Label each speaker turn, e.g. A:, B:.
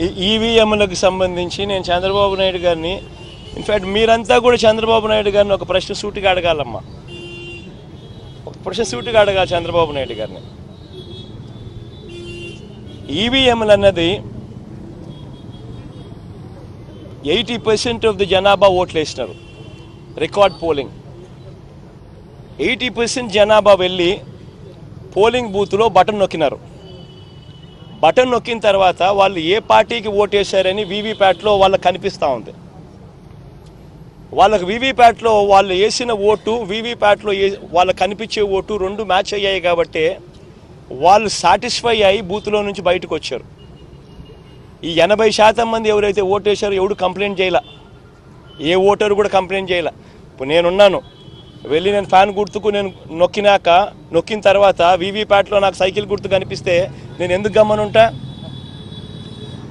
A: ఈవీఎంలకు సంబంధించి నేను చంద్రబాబు నాయుడు గారిని ఇన్ఫ్యాక్ట్ మీరంతా కూడా చంద్రబాబు నాయుడు గారిని ఒక ప్రశ్న సూటిగా అడగాలమ్మా. ఒక ప్రశ్న సూటిగా అడగాలి చంద్రబాబు నాయుడు గారిని. ఈవీఎంలు అన్నది 80% ఆఫ్ ది జనాభా ఓట్లు వేసినారు. రికార్డ్ పోలింగ్ 80% జనాభా వెళ్ళి పోలింగ్ బూత్లో బటన్ నొక్కినారు. బటన్ నొక్కిన తర్వాత వాళ్ళు ఏ పార్టీకి ఓటేశారని వీవీప్యాట్లో వాళ్ళకి కనిపిస్తూ ఉంది. వాళ్ళకి వీవీప్యాట్లో వాళ్ళు వేసిన ఓటు వీవీప్యాట్లో వాళ్ళకి కనిపించే ఓటు రెండు మ్యాచ్ అయ్యాయి కాబట్టి వాళ్ళు సాటిస్ఫై అయ్యి బూత్లో నుంచి బయటకు వచ్చారు. ఈ 80% మంది ఎవరైతే ఓటేశారో ఎవడు కంప్లైంట్ చేయాల, ఏ ఓటరు కూడా కంప్లైంట్ చేయాల. ఇప్పుడు నేనున్నాను, వెళ్ళి నేను ఫ్యాన్ గుర్తుకు నేను నొక్కిన తర్వాత వీవీప్యాట్లో నాకు సైకిల్ గుర్తు కనిపిస్తే నేను ఎందుకు గమ్మనుంటా?